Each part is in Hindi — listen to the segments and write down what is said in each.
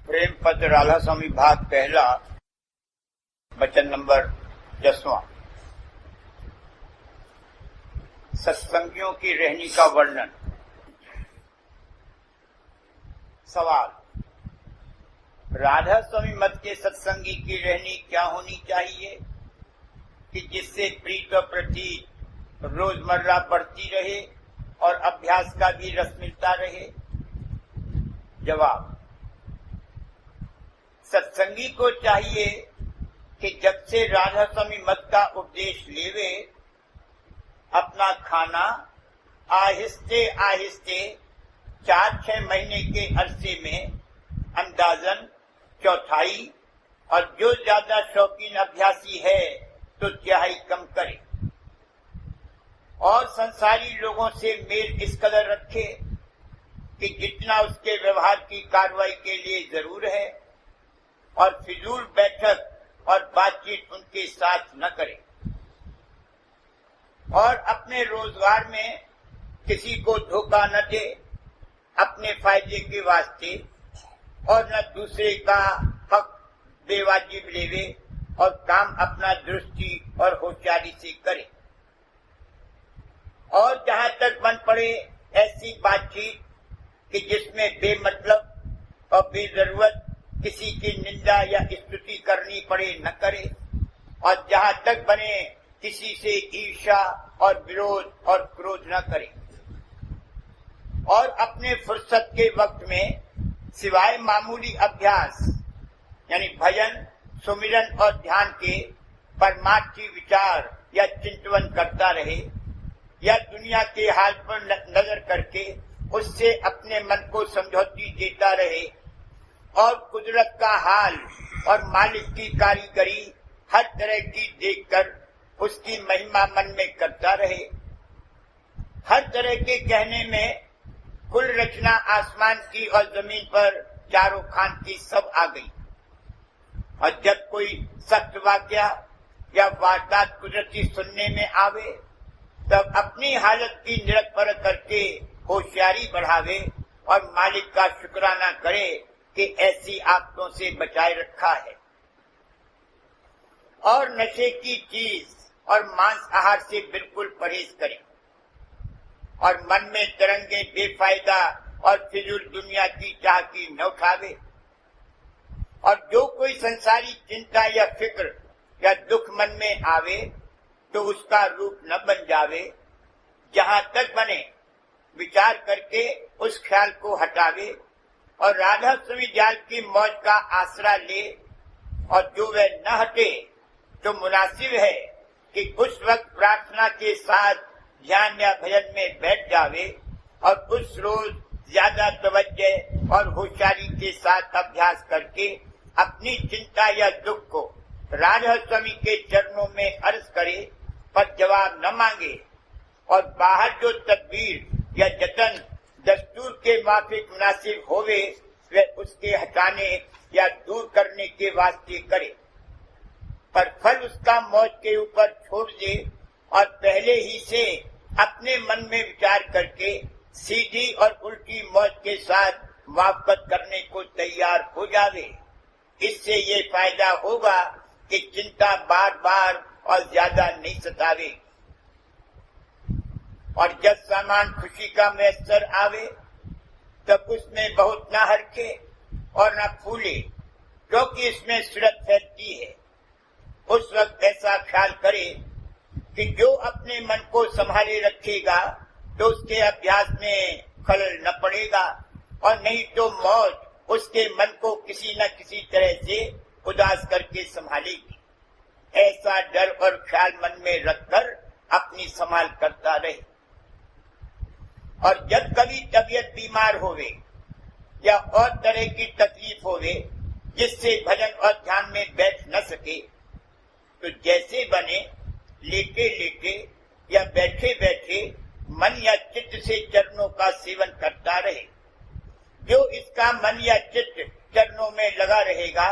प्रेम पत्र राधा स्वामी भाग पहला, वचन नंबर 10वां। सत्संगियों की रहनी का वर्णन। सवाल: राधा स्वामी मत के सत्संगी की रहनी क्या होनी चाहिए कि जिससे प्रीत और प्रति रोजमर्रा बढ़ती रहे और अभ्यास का भी रस मिलता रहे? जवाब: सत्संगी को चाहिए कि जब से राधा स्वामी मत का उपदेश लेवे, अपना खाना आहिस्ते आहिस्ते 4-6 महीने के अरसे में अंदाजन चौथाई, और जो ज्यादा शौकीन अभ्यासी है तो तिहाई कम करे, और संसारी लोगों से मेल इस कदर रखे कि जितना उसके व्यवहार की कार्रवाई के लिए जरूर है, और फिजूल बैठक और बातचीत उनके साथ न करे, और अपने रोजगार में किसी को धोखा न दे अपने फायदे के वास्ते, और न दूसरे का हक बेवाजिब लेवे, और काम अपना दृष्टि और होशियारी से करे। और जहां तक बन पड़े ऐसी बातचीत कि जिसमें बेमतलब और बेजरूरत किसी की निंदा या स्तुति करनी पड़े न करे, और जहां तक बने किसी से ईर्ष्या और विरोध और क्रोध न करे, और अपने फुर्सत के वक्त में सिवाय मामूली अभ्यास यानी भजन, सुमिरन और ध्यान के परमार्थी विचार या चिंतन करता रहे, या दुनिया के हाल पर नजर करके उससे अपने मन को समझौती देता रहे, और कुदरत का हाल और मालिक की कारीगरी हर तरह की देखकर उसकी महिमा मन में करता रहे। हर तरह के कहने में कुल रचना आसमान की और जमीन पर चारों खान की सब आ गई, और जब कोई सख्त वाकया या वारदात कुदरती सुनने में आवे, तब अपनी हालत की निरख परख करके होशियारी बढ़ावे और मालिक का शुक्राना करे कि ऐसी आफतों से बचाए रखा है। और नशे की चीज और मांस आहार से बिल्कुल परहेज करें, और मन में तरंगे बेफायदा और फिजूल दुनिया की चाह की न उठावे, और जो कोई संसारी चिंता या फिक्र या दुख मन में आवे तो उसका रूप न बन जावे। जहां तक बने विचार करके उस ख्याल को हटावे, और राधा स्वामी जाल की मौज का आसरा ले, और जो वह न हटे तो मुनासिब है कि उस वक्त प्रार्थना के साथ ध्यान या भजन में बैठ जावे, और उस रोज ज्यादा तवज्जो और होशियारी के साथ अभ्यास करके अपनी चिंता या दुख को राधा स्वामी के चरणों में अर्ज करे, पर जवाब न मांगे, और बाहर जो तदबीर या जतन दस्तूर के माफिक मुनासिब होवे वह उसके हटाने या दूर करने के वास्ते करे, पर फल उसका मौज के ऊपर छोड़ दे, और पहले ही से अपने मन में विचार करके सीधी और उल्टी मौज के साथ मुआफ़क़त करने को तैयार हो जावे। इससे ये फायदा होगा कि चिंता बार बार और ज्यादा नहीं सतावे, और जब सामान खुशी का मैसर आवे तब उसमें बहुत न हरखे और न फूले, क्योंकि इसमें सूरत फैलती है। उस वक्त ऐसा ख्याल करे कि जो अपने मन को संभाले रखेगा तो उसके अभ्यास में खलल न पड़ेगा, और नहीं तो मौत उसके मन को किसी न किसी तरह से उदास करके संभालेगी। ऐसा डर और ख्याल मन में रखकर अपनी संभाल करता रहे, और जब कभी तबीयत बीमार होवे या और तरह की तकलीफ होवे जिससे भजन और ध्यान में बैठ न सके, तो जैसे बने लेटे लेटे या बैठे बैठे मन या चित्त से चरणों का सेवन करता रहे। जो इसका मन या चित्त चरणों में लगा रहेगा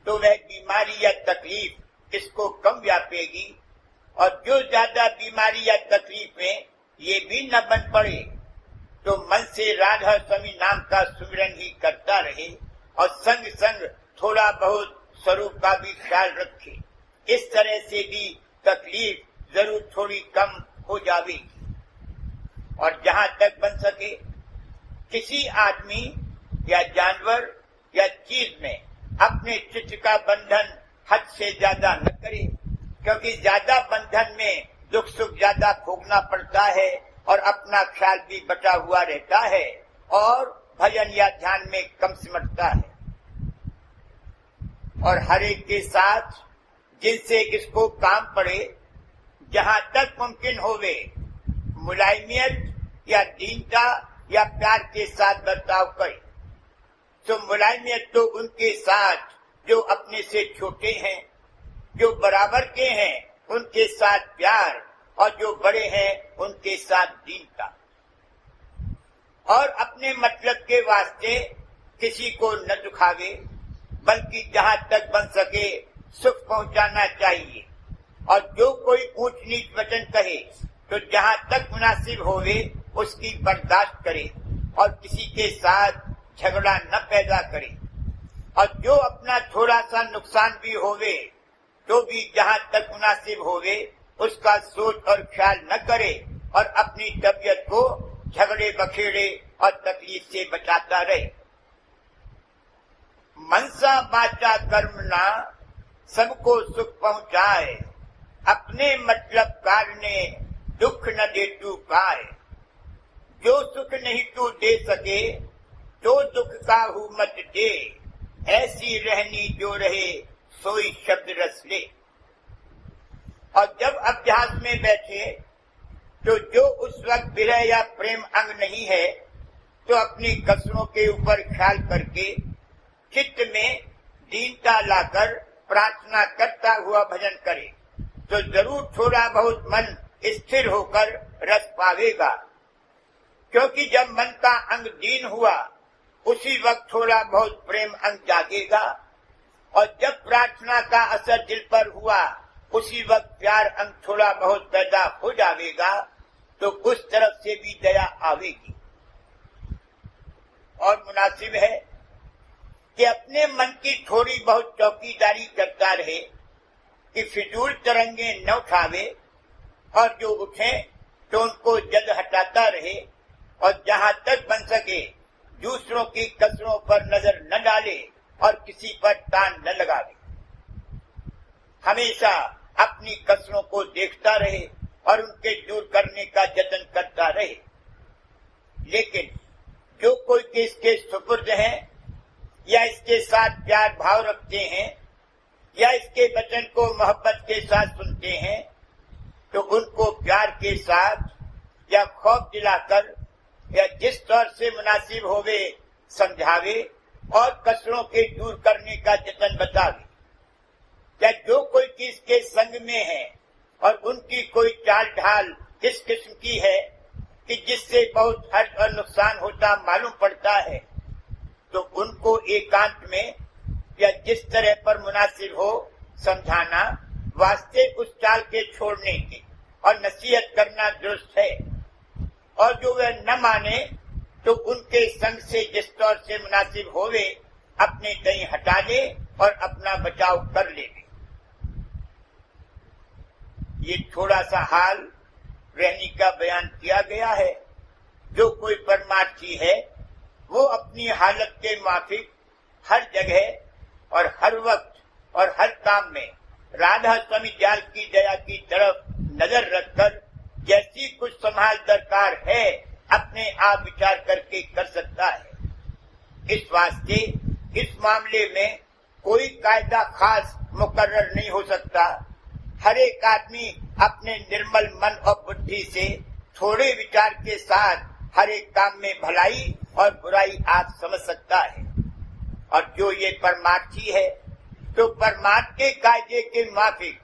तो वह बीमारी या तकलीफ इसको कम व्यापेगी, और जो ज्यादा बीमारी या तकलीफ में ये भी न बन पड़े तो मन से राधा स्वामी नाम का सुमिरन ही करता रहे, और संग संग थोड़ा बहुत स्वरूप का भी ख्याल रखे। इस तरह से भी तकलीफ जरूर थोड़ी कम हो जाएगी। और जहां तक बन सके किसी आदमी या जानवर या चीज में अपने चित्त का बंधन हद से ज्यादा न करे, क्योंकि ज्यादा बंधन में दुख सुख ज्यादा भोगना पड़ता है और अपना ख्याल भी बचा हुआ रहता है और भजन या ध्यान में कम सिमटता है। और हर एक के साथ जिनसे इसको काम पड़े, जहां तक मुमकिन होवे मुलायमियत या दीनता या प्यार के साथ बर्ताव करे। तो मुलायमियत तो उनके साथ जो अपने से छोटे हैं, जो बराबर के हैं उनके साथ प्यार, और जो बड़े हैं उनके साथ दीनता। और अपने मतलब के वास्ते किसी को न दुखावे, बल्कि जहां तक बन सके सुख पहुंचाना चाहिए। और जो कोई ऊंच नीच वचन कहे तो जहां तक मुनासिब होवे उसकी बर्दाश्त करे और किसी के साथ झगड़ा न पैदा करे। और जो अपना थोड़ा सा नुकसान भी होवे तो भी जहां तक मुनासिब होवे उसका सोच और ख्याल न करे और अपनी तबीयत को झगड़े बखेड़े और तकलीफ से बचाता रहे। मनसा बाचा कर्म ना सबको सुख पहुंचाए, अपने मतलब कारने दुख न दे तू पाए। जो सुख नहीं तू दे सके तो दुख काहू मत दे, ऐसी रहनी जो रहे सोई शब्द रस ले। और जब अभ्यास में बैठे तो जो उस वक्त विरह या प्रेम अंग नहीं है तो अपनी कसरों के ऊपर ख्याल करके चित्त में दीनता लाकर प्रार्थना करता हुआ भजन करे तो जरूर थोड़ा बहुत मन स्थिर होकर रस पावेगा। क्योंकि जब मन का अंग दीन हुआ उसी वक्त थोड़ा बहुत प्रेम अंग जागेगा, और जब प्रार्थना का असर दिल पर हुआ उसी वक्त प्यार अंग थोड़ा बहुत पैदा हो जाएगा, तो उस तरफ से भी दया आवेगी। और मुनासिब है कि अपने मन की थोड़ी बहुत चौकीदारी करता रहे कि फिजूल तरंगे न उठावे, और जो उठे तो उनको जल्द हटाता रहे, और जहां तक बन सके दूसरों की कसरों पर नजर न डाले और किसी पर तान न लगावे। हमेशा अपनी कसरों को देखता रहे और उनके दूर करने का जतन करता रहे। लेकिन जो कोई इसके सुपुर्द हैं या इसके साथ प्यार भाव रखते हैं या इसके वचन को मोहब्बत के साथ सुनते हैं, तो उनको प्यार के साथ या खौफ दिलाकर या जिस तौर से मुनासिब होवे समझावे और कसरों के दूर करने का जतन बतावे। या जो कोई किसके संग में है और उनकी कोई चाल ढाल इस किस्म की है कि जिससे बहुत हर्ज और नुकसान होता मालूम पड़ता है, तो उनको एकांत में या जिस तरह पर मुनासिब हो समझाना, वास्ते उस चाल के छोड़ने की और नसीहत करना दुरुस्त है। और जो वह न माने तो उनके संग से जिस तौर से मुनासिब होवे अपने कहीं हटा ले और अपना बचाव कर ले। ये थोड़ा सा हाल रहने का बयान किया गया है। जो कोई परमार्थी है वो अपनी हालत के माफिक हर जगह और हर वक्त और हर काम में राधा स्वामी जाल की दया की तरफ नजर रखकर जैसी कुछ संभाल दरकार है अपने आप विचार करके कर सकता है। इस वास्ते इस मामले में कोई कायदा खास मुकर्रर नहीं हो सकता। हर एक आदमी अपने निर्मल मन और बुद्धि से थोड़े विचार के साथ हर एक काम में भलाई और बुराई आप समझ सकता है। और जो ये परमार्थी है तो परमार्थ के कायदे के माफिक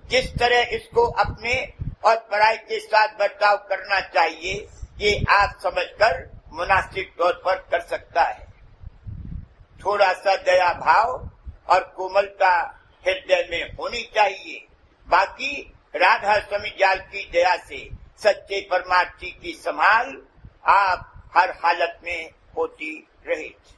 जिस तरह इसको अपने और पराई के साथ बर्ताव करना चाहिए, ये आप समझकर मुनासिब तौर पर कर सकता है। थोड़ा सा दया भाव और कोमलता हृदय में होनी चाहिए। बाकी राधा स्वामी जाल की दया से सच्चे परमार्थी की संभाल आप हर हालत में होती रहेगी।